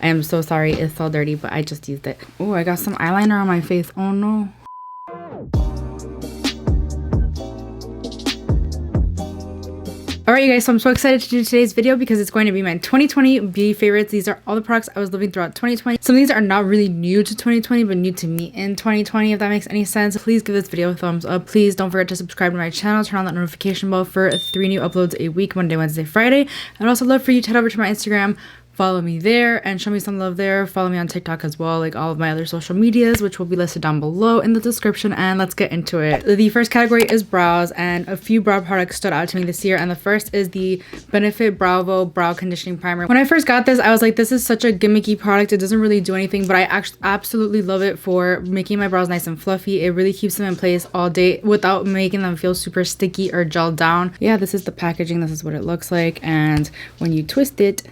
I am so sorry, it's so dirty, but I just used it. Oh, I got some eyeliner on my face. Oh no. Alright you guys, so I'm so excited to do today's video because it's going to be my 2020 beauty favorites. These are all the products I was living throughout 2020. Some of these are not really new to 2020, but new to me in 2020, if that makes any sense. Please give this video a thumbs up. Please don't forget to subscribe to my channel. Turn on that notification bell for 3 new uploads a week, Monday, Wednesday, Friday. I'd also love for you to head over to my Instagram, follow me there and show me some love there. Follow me on TikTok as well, like all of my other social medias, which will be listed down below in the description. And let's get into it. The first category is brows, and a few brow products stood out to me this year, and the first is the Benefit Bravo Brow Conditioning Primer. When I first got this, I was like, this is such a gimmicky product. It doesn't really do anything, but I actually absolutely love it for making my brows nice and fluffy. It really keeps them in place all day without making them feel super sticky or gelled down. Yeah, this is the packaging. This is what it looks like, and when you twist it,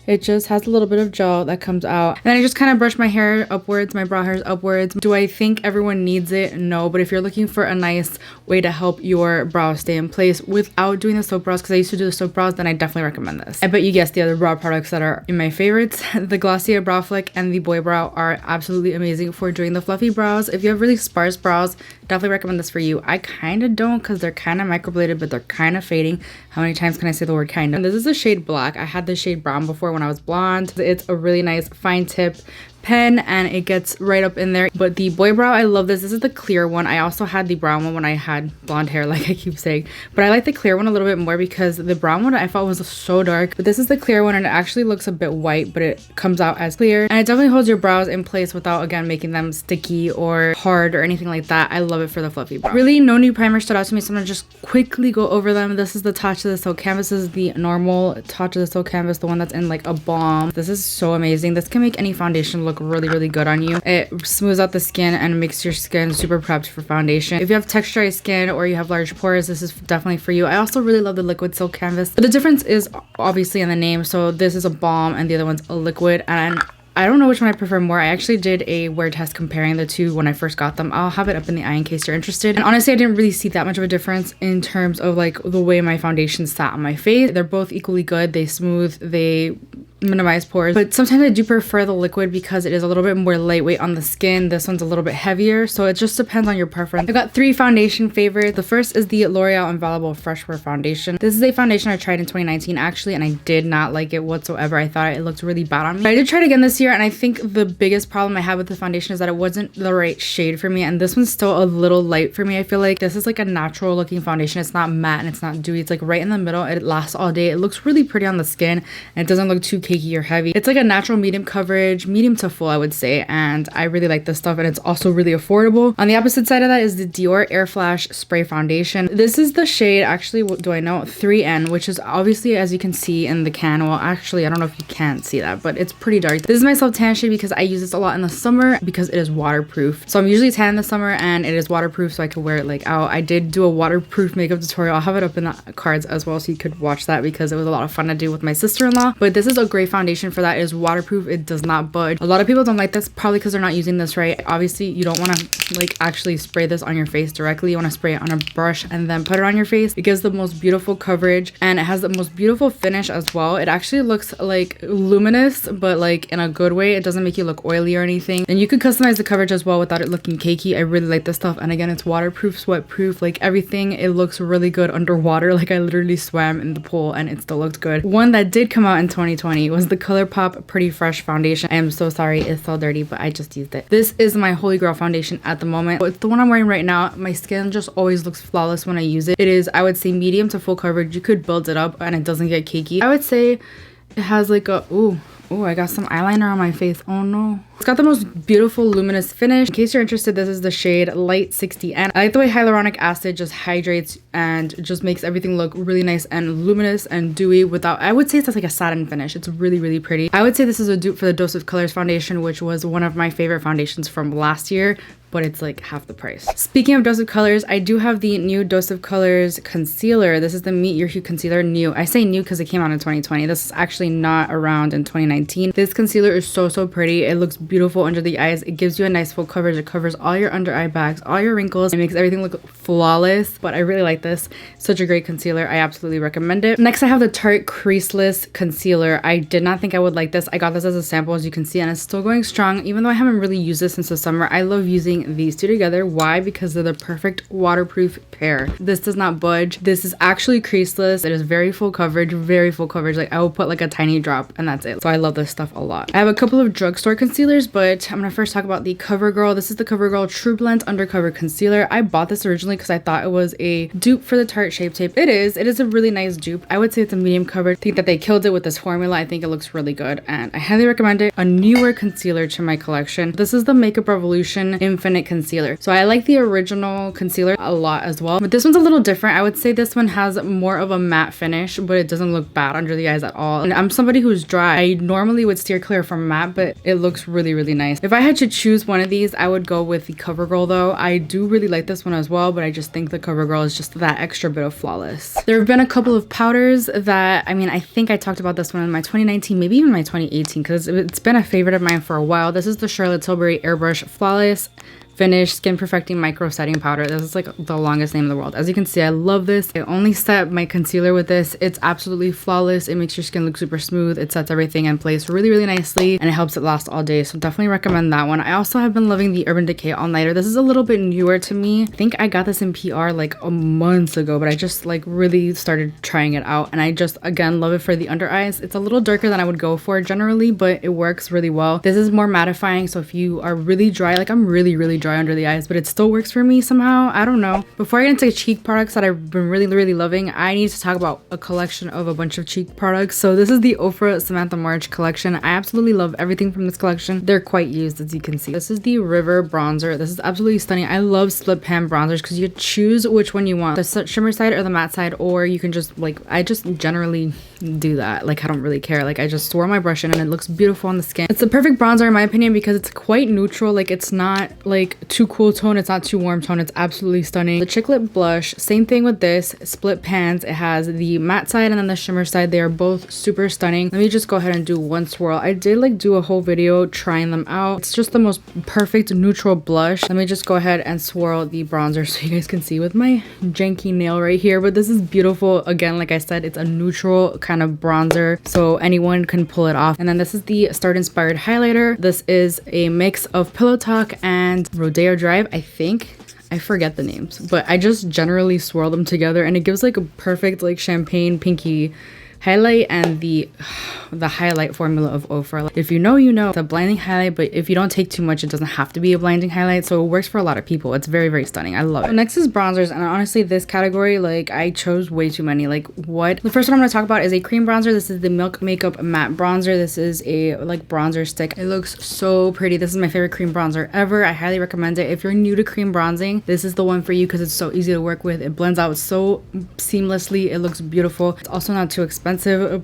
it just has a little bit of gel that comes out. And then I just kind of brush my hair upwards, my brow hairs upwards. Do I think everyone needs it? No, but if you're looking for a nice way to help your brows stay in place without doing the soap brows, because I used to do the soap brows, then I definitely recommend this. I bet you guessed the other brow products that are in my favorites. The Glossier Brow Flick and the Boy Brow are absolutely amazing for doing the fluffy brows. If you have really sparse brows, definitely recommend this for you. I kind of don't, because they're kind of microbladed, but they're kind of fading. How many times can I say the word kind of? And this is the shade black. I had the shade brown before when I was blonde. It's a really nice fine tip pen and it gets right up in there. But the Boy Brow, I love this. This is the clear one. I also had the brown one when I had blonde hair, like I keep saying, but I like the clear one a little bit more because the brown one I thought was so dark. But this is the clear one, and it actually looks a bit white, but it comes out as clear, and it definitely holds your brows in place without, again, making them sticky or hard or anything like that. I love it for the fluffy brow. Really, no new primer stood out to me, so I'm gonna just quickly go over them. This is the Tatcha the Silk Canvas. This is the normal Tatcha the Silk Canvas, the one that's in like a balm. This is so amazing. This can make any foundation look really good on you. It smooths out the skin and makes your skin super prepped for foundation. If you have texturized skin or you have large pores, this is definitely for you. I also really love the liquid silk canvas, but the difference is obviously in the name. So this is a balm and the other one's a liquid, and I don't know which one I prefer more. I actually did a wear test comparing the two when I first got them. I'll have it up in the eye in case you're interested. And honestly, I didn't really see that much of a difference in terms of like the way my foundation sat on my face. They're both equally good. They smooth, they minimize pores, but sometimes I do prefer the liquid because it is a little bit more lightweight on the skin. This one's a little bit heavier, so it just depends on your preference. I got 3 foundation favorites. The first is the L'Oreal Infallible Fresh Wear Foundation. This is a foundation I tried in 2019 actually, and I did not like it whatsoever. I thought it looked really bad on me. But I did try it again this year, and I think the biggest problem I had with the foundation is that it wasn't the right shade for me, and this one's still a little light for me. I feel like this is like a natural looking foundation. It's not matte and it's not dewy. It's like right in the middle. It lasts all day. It looks really pretty on the skin, and it doesn't look too cakey or heavy. It's like a natural medium coverage, medium to full I would say, and I really like this stuff, and it's also really affordable. On the opposite side of that is the Dior Air Flash Spray Foundation. This is the shade, actually, what do I know, 3N, which is obviously, as you can see in the can, well actually I don't know if you can see that, but it's pretty dark. This is my self tan shade because I use this a lot in the summer because it is waterproof. So I'm usually tan in the summer and it is waterproof, so I could wear it like out. I did do a waterproof makeup tutorial. I'll have it up in the cards as well so you could watch that because it was a lot of fun to do with my sister-in-law. But this is a great foundation for that. It is waterproof. It does not budge. A lot of people don't like this probably because they're not using this right. Obviously you don't want to like actually spray this on your face directly. You want to spray it on a brush and then put it on your face. It gives the most beautiful coverage and it has the most beautiful finish as well. It actually looks like luminous, but like in a good way. It doesn't make you look oily or anything, and you could customize the coverage as well without it looking cakey. I really like this stuff, and again, it's waterproof, sweat proof, like everything. It looks really good underwater. Like I literally swam in the pool and it still looked good. One that did come out in 2020 was the Colourpop Pretty Fresh Foundation. I am so sorry, it's so dirty, but I just used it. This is my holy grail foundation at the moment. It's the one I'm wearing right now. My skin just always looks flawless when I use it. It is, I would say, medium to full coverage. You could build it up and it doesn't get cakey. I would say it has like a, ooh, I got some eyeliner on my face. Oh no. It's got the most beautiful luminous finish. In case you're interested, this is the shade Light 60. And I like the way hyaluronic acid just hydrates and just makes everything look really nice and luminous and dewy without, I would say it's like a satin finish. It's really, really pretty. I would say this is a dupe for the Dose of Colors foundation, which was one of my favorite foundations from last year. but it's like half the price. Speaking of Dose of Colors, I do have the new Dose of Colors concealer. This is the Meet Your Hue concealer, new. I say new because it came out in 2020. This is actually not around in 2019. This concealer is so pretty. It looks beautiful under the eyes. It gives you a nice full coverage. It covers all your under eye bags, all your wrinkles. It makes everything look flawless, but I really like this. Such a great concealer. I absolutely recommend it. Next, I have the Tarte Creaseless Concealer. I did not think I would like this. I got this as a sample, as you can see, and it's still going strong. Even though I haven't really used this since the summer, I love using these two together. Why? Because they're the perfect waterproof pair. This does not budge. This is actually creaseless. It is very full coverage, very full coverage. Like I will put like a tiny drop and that's it. So I love this stuff a lot. I have a couple of drugstore concealers, but I'm gonna first talk about the CoverGirl. This is the CoverGirl True Blend Undercover Concealer. I bought this originally because I thought it was a dupe for the Tarte Shape Tape. It is. It is a really nice dupe. I would say it's a medium coverage. I think that they killed it with this formula. I think it looks really good and I highly recommend it. A newer concealer to my collection. This is the Makeup Revolution Infinite Concealer. So I like the original concealer a lot as well, but this one's a little different. I would say this one has more of a matte finish, but it doesn't look bad under the eyes at all. And I'm somebody who's dry. I normally would steer clear from matte, but it looks really nice. If I had to choose one of these, I would go with the CoverGirl though. I do really like this one as well, but I just think the CoverGirl is just that extra bit of flawless. There have been a couple of powders that, I mean, I think I talked about this one in my 2019, maybe even my 2018, because it's been a favorite of mine for a while. This is the Charlotte Tilbury Airbrush Flawless Finish Skin Perfecting Micro Setting Powder. This is like the longest name in the world. As you can see, I love this. I only set my concealer with this. It's absolutely flawless. It makes your skin look super smooth. It sets everything in place really nicely, and it helps it last all day. So definitely recommend that one. I also have been loving the Urban Decay All Nighter. This is a little bit newer to me. I think I got this in PR like a month ago, but I just like really started trying it out, and I just again love it for the under eyes. It's a little darker than I would go for generally, but it works really well. This is more mattifying, so if you are really dry, like I'm really dry under the eyes, but it still works for me somehow. I don't know. Before I get into cheek products that I've been really loving, I need to talk about a collection of a bunch of cheek products. So this is the Ofra Samantha March collection. I absolutely love everything from this collection. They're quite used, as you can see. This is the River bronzer. This is absolutely stunning. I love split pan bronzers because you choose which one you want, the shimmer side or the matte side, or you can just like, I just generally do that. Like I don't really care. Like I just swirl my brush in and it looks beautiful on the skin. It's the perfect bronzer in my opinion because it's quite neutral. Like it's not like too cool tone, it's not too warm tone. It's absolutely stunning. The Chiclet blush, same thing with this, split pans. It has the matte side and then the shimmer side. They are both super stunning. Let me just go ahead and do one swirl. I did like do a whole video trying them out. It's just the most perfect neutral blush. Let me just go ahead and swirl the bronzer so you guys can see with my janky nail right here, but this is beautiful. Again, like I said, it's a neutral kind of bronzer, so anyone can pull it off. And then this is the Start Inspired highlighter. This is a mix of Pillow Talk and Rodeo Drive, I think. I forget the names, but I just generally swirl them together and it gives like a perfect like champagne pinky highlight and the highlight formula of Ofra. If you know, you know. It's a blinding highlight, but if you don't take too much, it doesn't have to be a blinding highlight, so it works for a lot of people. It's very stunning. I love it. Next is bronzers, and honestly this category, like I chose way too many. Like what? The first one I'm going to talk about is a cream bronzer. This is the Milk Makeup Matte Bronzer. This is a like bronzer stick. It looks so pretty. This is my favorite cream bronzer ever. I highly recommend it. If you're new to cream bronzing, this is the one for you because it's so easy to work with. It blends out so seamlessly. It looks beautiful. It's also not too expensive.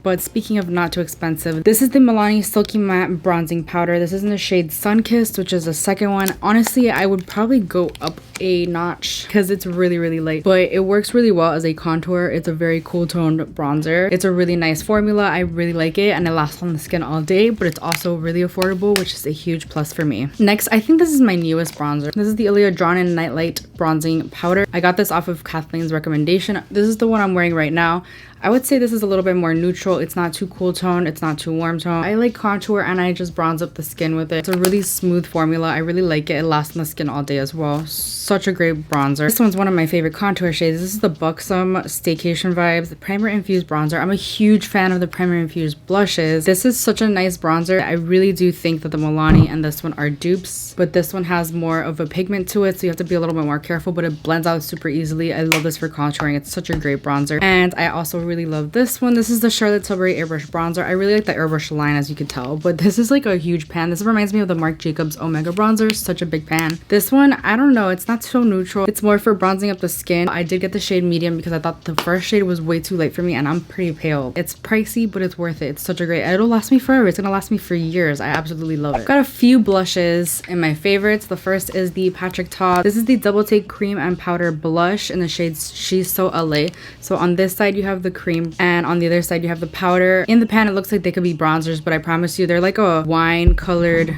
But speaking of not too expensive, this is the Milani Silky Matte Bronzing Powder. This is in the shade Sunkissed, which is the second one. Honestly, I would probably go up a notch because it's really light, but it works really well as a contour. It's a very cool toned bronzer. It's a really nice formula. I really like it and it lasts on the skin all day, but it's also really affordable, which is a huge plus for me. Next, I think this is my newest bronzer. This is the Ilia Drawn In Nightlight Bronzing Powder. I got this off of Kathleen's recommendation. This is the one I'm wearing right now. I would say this is a little bit more neutral. It's not too cool tone. It's not too warm tone. I like contour and I just bronze up the skin with it. It's a really smooth formula. I really like it. It lasts on the skin all day as well. Such a great bronzer. This one's one of my favorite contour shades. This is the Buxom Staycation Vibes Primer Infused Bronzer. I'm a huge fan of the Primer Infused blushes. This is such a nice bronzer. I really do think that the Milani and this one are dupes, but this one has more of a pigment to it, so you have to be a little bit more careful, but it blends out super easily. I love this for contouring. It's such a great bronzer. And I also really really love this one. This is the Charlotte Tilbury Airbrush Bronzer. I really like the airbrush line, as you can tell, but this is like a huge pan. This reminds me of the Marc Jacobs Omega Bronzer. Such a big pan. This one, I don't know, it's not so neutral. It's more for bronzing up the skin. I did get the shade medium because I thought the first shade was way too light for me, and I'm pretty pale. It's pricey, but it's worth it. It's such a great, it'll last me forever. It's gonna last me for years. I absolutely love it. Got a few blushes in my favorites. The first is the Patrick Ta. This is the Double Take Cream and Powder Blush in the shades She's So LA. So on this side you have the cream, and on the other side you have the powder. In the pan it looks like they could be bronzers, but I promise you they're like a wine colored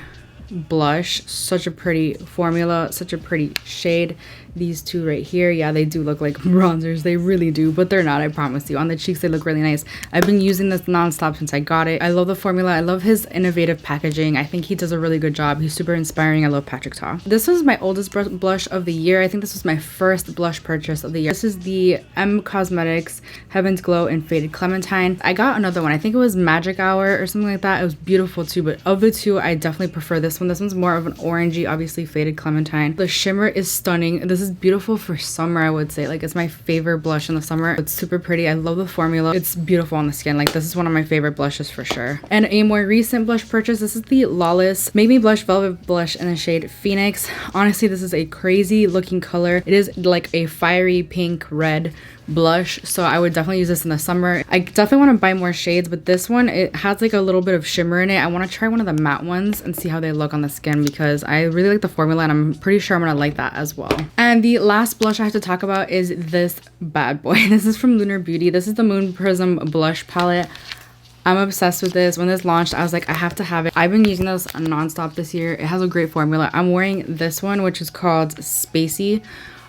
blush. Such a pretty formula, such a pretty shade. These two right here, yeah, they do look like bronzers. They really do, but they're not, I promise you. On the cheeks they look really nice. I've been using this non-stop since I got it. I love the formula. I love his innovative packaging. I think he does a really good job. He's super inspiring. I love Patrick Ta. This was my oldest blush of the year. I think this was my first blush purchase of the year. This is the M Cosmetics Heaven's Glow in Faded Clementine. I got another one. I think it was Magic Hour or something like that. It was beautiful too, but of the two I definitely prefer this one. This one's more of an orangey, obviously faded clementine. The shimmer is stunning. This is beautiful for summer, I would say. Like, it's my favorite blush in the summer. It's super pretty. I love the formula. It's beautiful on the skin. Like, this is one of my favorite blushes for sure. And a more recent blush purchase, this is the Lawless Make Me Blush Velvet Blush in the shade Phoenix. Honestly, this is a crazy looking color. It is like a fiery pink red blush, so I would definitely use this in the summer. I definitely want to buy more shades, but this one, it has like a little bit of shimmer in it. I want to try one of the matte ones and see how they look on the skin, because I really like the formula and I'm pretty sure I'm gonna like that as well. And the last blush I have to talk about is this bad boy. This is from Lunar Beauty. This is the Moon Prism blush palette. I'm obsessed with this. When this launched, I was like, I have to have it. I've been using this non-stop this year. It has a great formula. I'm wearing this one, which is called Spacey,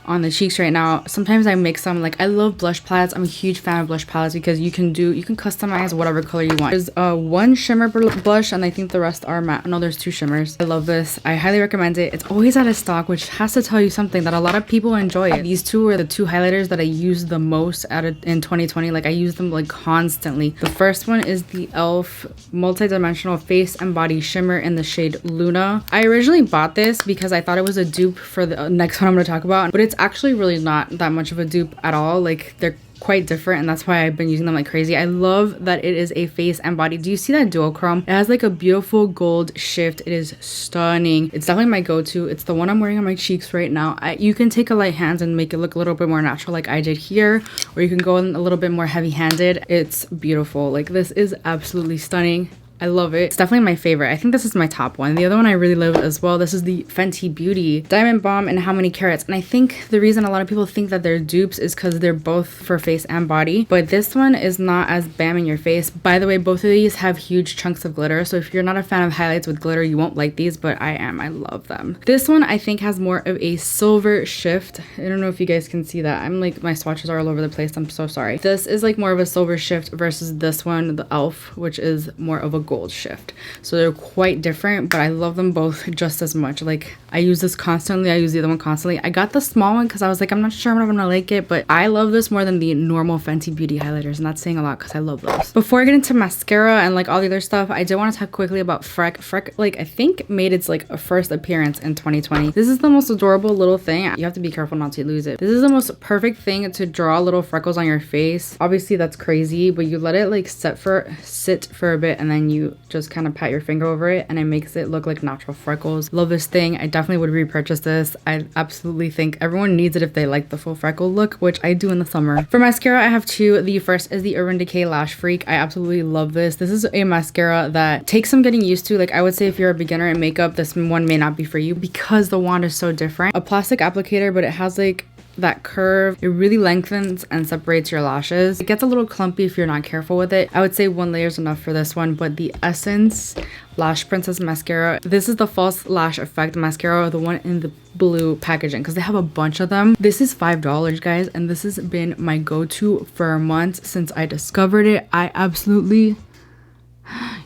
on the cheeks right now. Sometimes I mix them. Like, I love blush palettes. I'm a huge fan of blush palettes because you can customize whatever color you want. There's one shimmer blush, and I think the rest are matte. No, there's two shimmers. I love this. I highly recommend it. It's always out of stock, which has to tell you something, that a lot of people enjoy it. These two are the two highlighters that I use the most in 2020. Like, I use them like constantly. The first one is the e.l.f. multi-dimensional face and body shimmer in the shade Luna. I originally bought this because I thought it was a dupe for the next one I'm going to talk about, but it's actually really not that much of a dupe at all. Like, they're quite different, and that's why I've been using them like crazy. I love that it is a face and body. Do you see that duochrome? It has like a beautiful gold shift. It is stunning. It's definitely my go-to. It's the one I'm wearing on my cheeks right now. You can take a light hand and make it look a little bit more natural like I did here, or you can go in a little bit more heavy-handed. It's beautiful. Like, this is absolutely stunning. I love it. It's definitely my favorite. I think this is my top one. The other one I really love as well. This is the Fenty Beauty Diamond Bomb and How Many Carats. And I think the reason a lot of people think that they're dupes is because they're both for face and body. But this one is not as bam in your face. By the way, both of these have huge chunks of glitter. So if you're not a fan of highlights with glitter, you won't like these, but I am. I love them. This one I think has more of a silver shift. I don't know if you guys can see that. I'm like, my swatches are all over the place. I'm so sorry. This is like more of a silver shift versus this one, the e.l.f., which is more of a gold shift. So they're quite different, but I love them both just as much. Like, I use this constantly. I use the other one constantly. I got the small one because I was like, I'm not sure I'm gonna like it, but I love this more than the normal Fenty Beauty highlighters, and that's saying a lot because I love those. Before I get into mascara and like all the other stuff, I did want to talk quickly about Freck. Freck, like, I think made its like a first appearance in 2020. This is the most adorable little thing. You have to be careful not to lose it. This is the most perfect thing to draw little freckles on your face. Obviously that's crazy, but you let it like sit for a bit, and then you just kind of pat your finger over it, and it makes it look like natural freckles. Love this thing. I definitely would repurchase this. I absolutely think everyone needs it if they like the full freckle look, which I do in the summer. For mascara, I have two. The first is the Urban Decay Lash Freak. I absolutely love this. This is a mascara that takes some getting used to. Like, I would say if you're a beginner in makeup, this one may not be for you because the wand is so different. A plastic applicator, but it has like that curve. It really lengthens and separates your lashes. It gets a little clumpy if you're not careful with it. I would say one layer is enough for this one, but the Essence Lash Princess mascara, this is the False Lash Effect mascara, the one in the blue packaging, because they have a bunch of them. This is $5, guys, and this has been my go-to for months since I discovered it. I absolutely,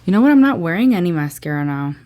you know what, I'm not wearing any mascara now.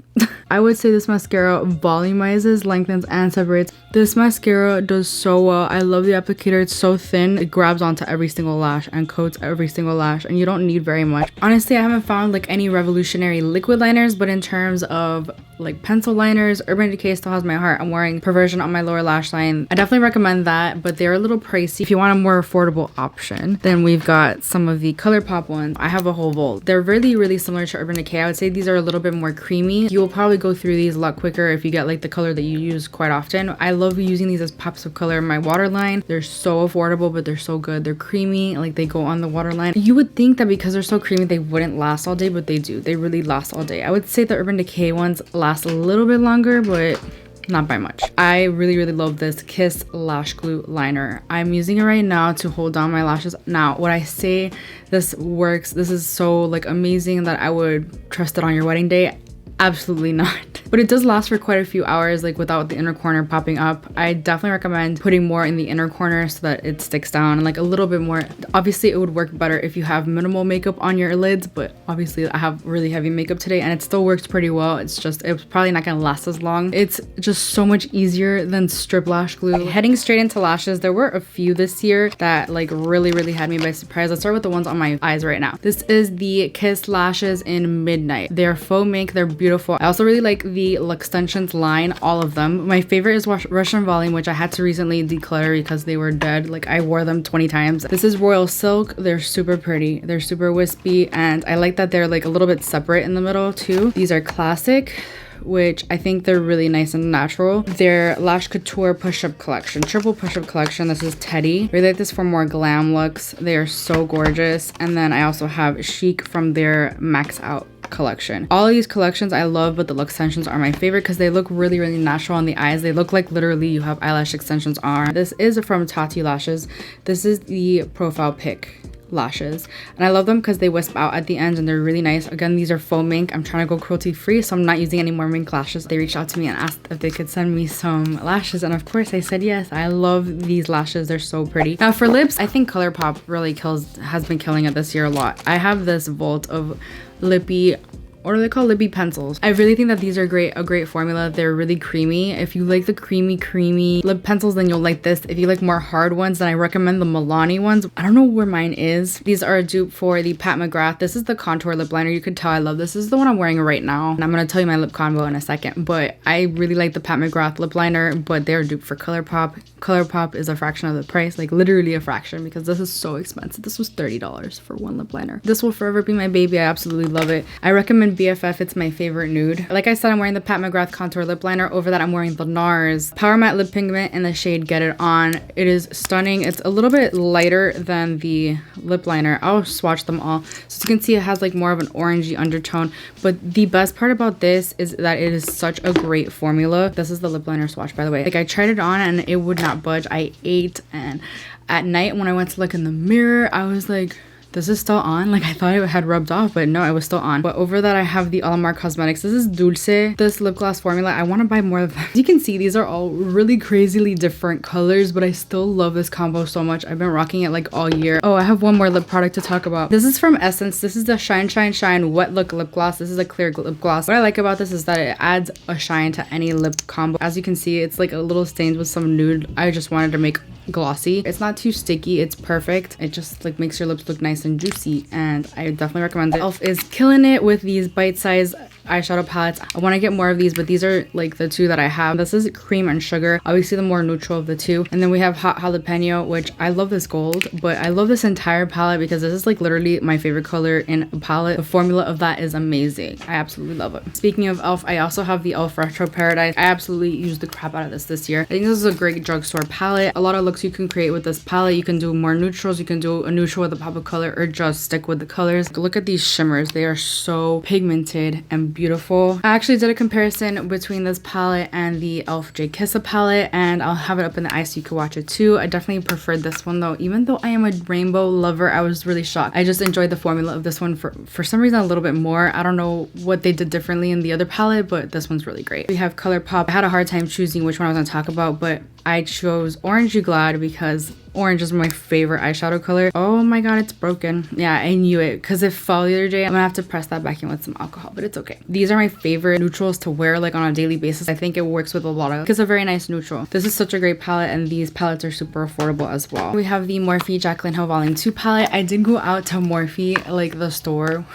I would say this mascara volumizes, lengthens, and separates. This mascara does so well. I love the applicator. It's so thin. It grabs onto every single lash and coats every single lash, and you don't need very much. Honestly, I haven't found like any revolutionary liquid liners, but in terms of like pencil liners, Urban Decay still has my heart. I'm wearing Perversion on my lower lash line. I definitely recommend that, but they're a little pricey. If you want a more affordable option, then we've got some of the Colourpop ones. I have a whole vault. They're really similar to Urban Decay. I would say these are a little bit more creamy. You will probably go through these a lot quicker if you get like the color that you use quite often. I love using these as pops of color in my waterline. They're so affordable, but they're so good. They're creamy, like they go on the waterline. You would think that because they're so creamy they wouldn't last all day, but they do. They really last all day. I would say the Urban Decay ones last a little bit longer, but not by much. I really love this Kiss Lash Glue Liner. I'm using it right now to hold down my lashes. Now, would I say this works? This is so like amazing that I would trust it on your wedding day? Absolutely not. But it does last for quite a few hours, like without the inner corner popping up. I definitely recommend putting more in the inner corner so that it sticks down, and like a little bit more. Obviously it would work better if you have minimal makeup on your lids, but obviously I have really heavy makeup today and it still works pretty well. It's probably not gonna last as long. It's just so much easier than strip lash glue. Heading straight into lashes, there were a few this year that like really had me by surprise. Let's start with the ones on my eyes right now. This is the Kiss Lashes in Midnight. They're faux mink, they're beautiful. I also really like the extensions line, all of them. My favorite is Russian Volume, which I had to recently declutter because they were dead. Like I wore them 20 times. This is Royal Silk. They're super pretty. They're super wispy, and I like that they're like a little bit separate in the middle too. These are Classic, which I think they're really nice and natural. Their Lash Couture Push-Up Collection, triple push-up collection. This is Teddy. Really like this for more glam looks. They are so gorgeous. And then I also have Chic from their Max Out collection. All of these collections I love, but the extensions are my favorite because they look really natural on the eyes. They look like literally you have eyelash extensions on. This is from Tarte Lashes. This is the Profile Pick lashes, and I love them because they wisp out at the end and they're really nice. Again, these are faux mink. I'm trying to go cruelty free, so I'm not using any more mink lashes. They reached out to me and asked if they could send me some lashes, and of course I said yes. I love these lashes. They're so pretty. Now for lips, I think Colourpop really has been killing it this year a lot. I have this vault of lippy, what are they called? Lippy pencils. I really think that these are a great formula. They're really creamy. If you like the creamy lip pencils, then you'll like this. If you like more hard ones, then I recommend the Milani ones. I don't know where mine is. These are a dupe for the Pat McGrath. This is the contour lip liner. You could tell I love this. This is the one I'm wearing right now, and I'm gonna tell you my lip combo in a second, but I really like the Pat McGrath lip liner, but they're dupe for Colourpop. Colourpop is a fraction of the price, like literally a fraction, because this is so expensive. This was $30 for one lip liner. This will forever be my baby. I absolutely love it. I recommend BFF. It's my favorite nude. Like I said, I'm wearing the Pat McGrath contour lip liner. Over that, I'm wearing the NARS Power Matte Lip Pigment in the shade Get It On. It is stunning. It's a little bit lighter than the lip liner. I'll swatch them all. So as you can see, it has like more of an orangey undertone, but the best part about this is that it is such a great formula. This is the lip liner swatch, by the way. Like I tried it on and it would not budge. I ate, and at night when I went to look in the mirror, I was like, this is still on. Like I thought it had rubbed off, but no, it was still on. But over that, I have the Alamar Cosmetics. This is Dulce, this lip gloss formula. I want to buy more of them. As you can see, these are all really crazily different colors, but I still love this combo so much. I've been rocking it like all year. Oh, I have one more lip product to talk about. This is from Essence. This is the Shine Shine Shine Wet Look Lip Gloss. This is a clear lip gloss. What I like about this is that it adds a shine to any lip combo. As you can see, it's like a little stained with some nude. I just wanted to make glossy. It's not too sticky. It's perfect. It just like makes your lips look nice and juicy, and I definitely recommend it. Elf is killing it with these bite-sized eyeshadow palettes. I want to get more of these, but these are like the two that I have. This is Cream and Sugar, obviously the more neutral of the two, and then we have Hot Jalapeno, which I love this gold, but I love this entire palette because this is like literally my favorite color in a palette. The formula of that is amazing. I absolutely love it. Speaking of Elf, I also have the Elf Retro Paradise. I absolutely used the crap out of this year. I think this is a great drugstore palette. A lot of looks you can create with this palette. You can do more neutrals. You can do a neutral with a pop of color, or just stick with the colors. Look at these shimmers. They are so pigmented and beautiful. I actually did a comparison between this palette and the Elf J Kissa palette, and I'll have it up in the eye so you can watch it too. I definitely preferred this one though. Even though I am a rainbow lover, I was really shocked. I just enjoyed the formula of this one for some reason a little bit more. I don't know what they did differently in the other palette, but this one's really great. We have Colourpop. I had a hard time choosing which one I was gonna talk about, but I chose Orange You Glad because orange is my favorite eyeshadow color. Oh my god, it's broken. Yeah, I knew it because it fell the other day. I'm gonna have to press that back in with some alcohol, but it's okay. These are my favorite neutrals to wear like on a daily basis. I think it works with a lot of, it's a very nice neutral. This is such a great palette, and these palettes are super affordable as well. We have the Morphe Jaclyn Hill Volume 2 palette. I did go out to Morphe, like the store,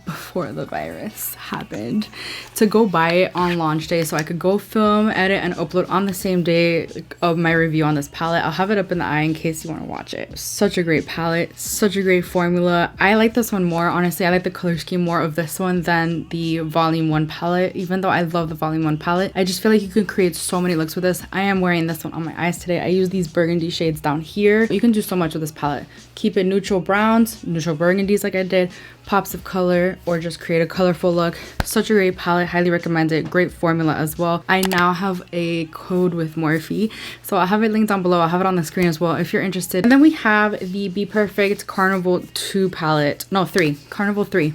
before the virus happened, to go buy it on launch day so I could go film, edit, and upload on the same day of my review on this palette. I'll have it up in the eye in case you want to watch it. Such a great palette, such a great formula. I like this one more, honestly. I like the color scheme more of this one than the Volume 1 palette, even though I love the Volume 1 palette. I just feel like you can create so many looks with this. I am wearing this one on my eyes today. I use these burgundy shades down here. You can do so much with this palette. Keep it neutral browns, neutral burgundies like I did, pops of color, or just create a colorful look. Such a great palette, highly recommend it. Great formula as well. I now have a code with Morphe, so I'll have it linked down below. I'll have it on the screen as well if you're interested. And then we have the Be Perfect Carnival 2 palette. No, 3. Carnival 3.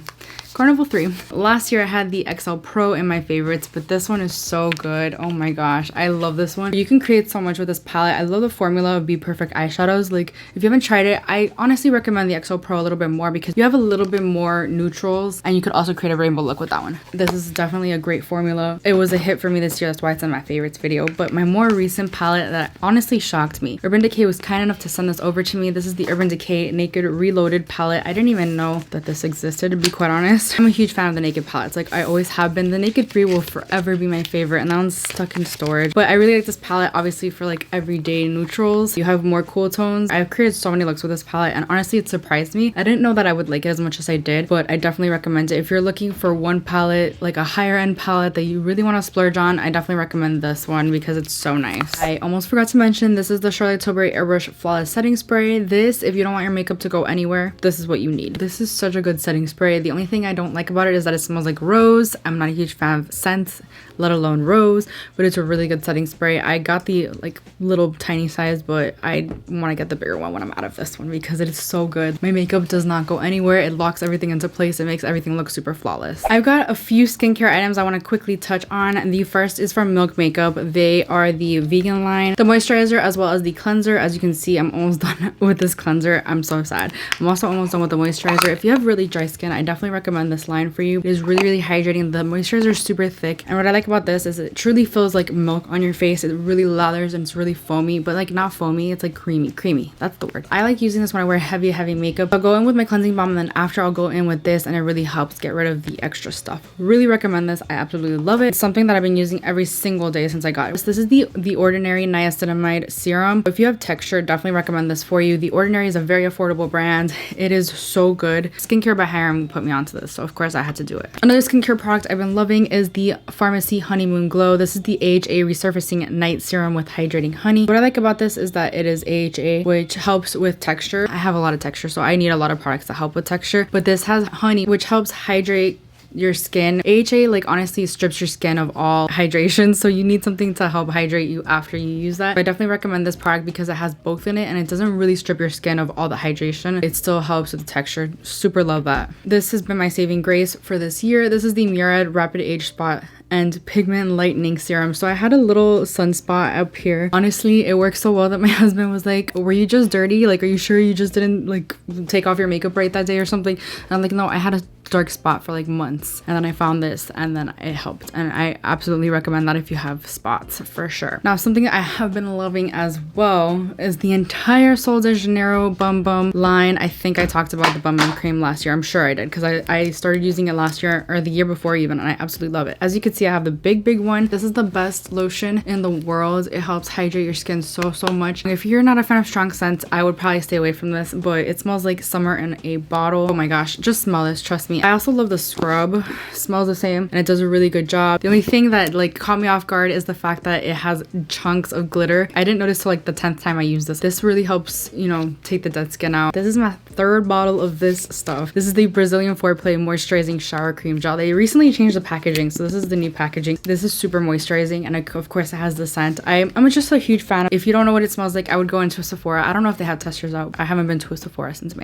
Carnival 3. Last year I had the XL Pro in my favorites, but this one is so good. Oh my gosh, I love this one. You can create so much with this palette. I love the formula of Be Perfect eyeshadows. Like, if you haven't tried it, I honestly recommend the XL Pro a little bit more because you have a little bit more neutrals, and you could also create a rainbow look with that one. This is definitely a great formula. It was a hit for me this year, that's why it's in my favorites video. But my more recent palette that honestly shocked me, Urban Decay was kind enough to send this over to me. This is the Urban Decay Naked Reloaded palette. I didn't even know that this existed, to be quite honest. I'm a huge fan of the Naked palettes. Like, I always have been. The Naked 3 will forever be my favorite, and that one's stuck in storage. But I really like this palette, obviously, for like everyday neutrals. You have more cool tones. I've created so many looks with this palette, and honestly, it surprised me. I didn't know that I would like it as much as I did, but I definitely recommend it. If you're looking for one palette, like a higher end palette that you really want to splurge on, I definitely recommend this one because it's so nice. I almost forgot to mention, this is the Charlotte Tilbury Airbrush Flawless Setting Spray. This, if you don't want your makeup to go anywhere, this is what you need. This is such a good setting spray. The only thing I don't like about it is that it smells like rose. I'm not a huge fan of scents, let alone rose, but it's a really good setting spray. I got the like little tiny size, but I want to get the bigger one when I'm out of this one because it is so good. My makeup does not go anywhere. It locks everything into place. It makes everything look super flawless. I've got a few skincare items I want to quickly touch on. The first is from Milk Makeup. They are the vegan line, the moisturizer as well as the cleanser. As you can see, I'm almost done with this cleanser. I'm so sad. I'm also almost done with the moisturizer. If you have really dry skin, I definitely recommend this line for you. It is really hydrating. The moisturizer is super thick, and what I like about this is it truly feels like milk on your face. It really lathers and it's really foamy, but like not foamy, it's like creamy. That's the word. I like using this when I wear heavy makeup. I'll go in with my cleansing balm, and then after I'll go in with this, and it really helps get rid of the extra stuff. Really recommend this. I absolutely love it. It's something that I've been using every single day since I got it. This is the Ordinary Niacinamide Serum. If you have texture, definitely recommend this for you. The Ordinary is a very affordable brand. It is so good. Skincare by Hiram put me onto this, so of course I had to do it. Another skincare product I've been loving is the Pharmacy Honeymoon Glow. This is the AHA Resurfacing Night Serum with Hydrating Honey. What I like about this is that it is AHA, which helps with texture. I have a lot of texture, so I need a lot of products that help with texture, but this has honey, which helps hydrate your skin. AHA like honestly strips your skin of all hydration, so you need something to help hydrate you after you use that. But I definitely recommend this product because it has both in it, and it doesn't really strip your skin of all the hydration. It still helps with the texture. Super love that. This has been my saving grace for this year. This is the Murad Rapid Age Spot and Pigment Lightening Serum. So I had a little sunspot up here. Honestly, it worked so well that my husband was like, were you just dirty? Like, are you sure you just didn't like take off your makeup right that day or something? And I'm like, no, I had a dark spot for like months, and then I found this, and then it helped, and I absolutely recommend that if you have spots, for sure. Now, something I have been loving as well is the entire Sol de Janeiro Bum Bum line. I think I talked about the Bum Bum cream last year. I'm sure I did because I started using it last year or the year before even, and I absolutely love it. As you can see, I have the big one. This is the best lotion in the world. It helps hydrate your skin so much. If you're not a fan of strong scents, I would probably stay away from this, but it smells like summer in a bottle. Oh my gosh, just smell this, trust me. I also love the scrub. Smells the same, and it does a really good job. The only thing that like caught me off guard is the fact that it has chunks of glitter. I didn't notice till like the 10th time I used this. This really helps, you know, take the dead skin out. This is my third bottle of this stuff. This is the Brazilian Foreplay Moisturizing Shower Cream Gel. They recently changed the packaging, so this is the new packaging. This is super moisturizing, and of course it has the scent. I'm just a huge fan. If you don't know what it smells like, I would go into a Sephora. I don't know if they have testers out. I haven't been to a Sephora since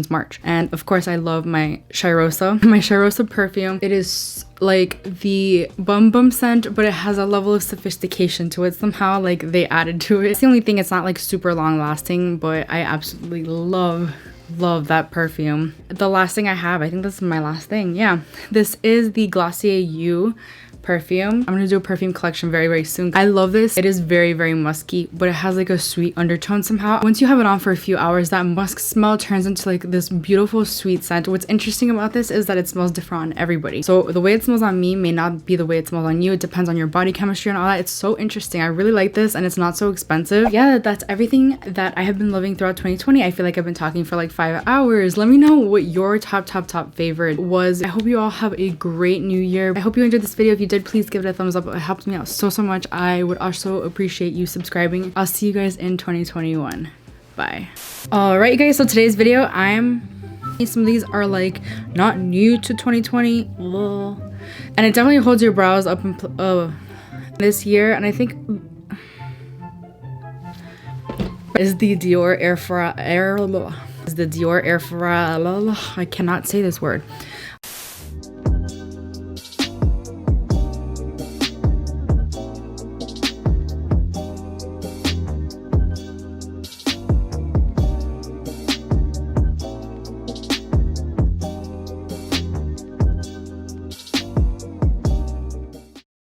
March. And of course I love my Chiros Rosa. My Rosa perfume. It is like the Bum Bum scent, but it has a level of sophistication to it somehow, like they added to it. It's the only thing, it's not like super long lasting, but I absolutely love that perfume. The last thing I have, I think this is my last thing. Yeah, this is the Glossier You perfume. I'm gonna do a perfume collection very soon. I love this. It is very musky, but it has like a sweet undertone somehow. Once you have it on for a few hours, that musk smell turns into like this beautiful sweet scent. What's interesting about this is that it smells different on everybody. So the way it smells on me may not be the way it smells on you. It depends on your body chemistry and all that. It's so interesting. I really like this, and it's not so expensive. Yeah, that's everything that I have been loving throughout 2020. I feel like I've been talking for like 5 hours. Let me know what your top favorite was. I hope you all have a great new year. I hope you enjoyed this video. If you did, please give it a thumbs up. It helps me out so much. I would also appreciate you subscribing. I'll see you guys in 2021. Bye. All right, you guys, so today's video, some of these are like not new to 2020, and it definitely holds your brows up in this year. And I think is the Dior Air I cannot say this word.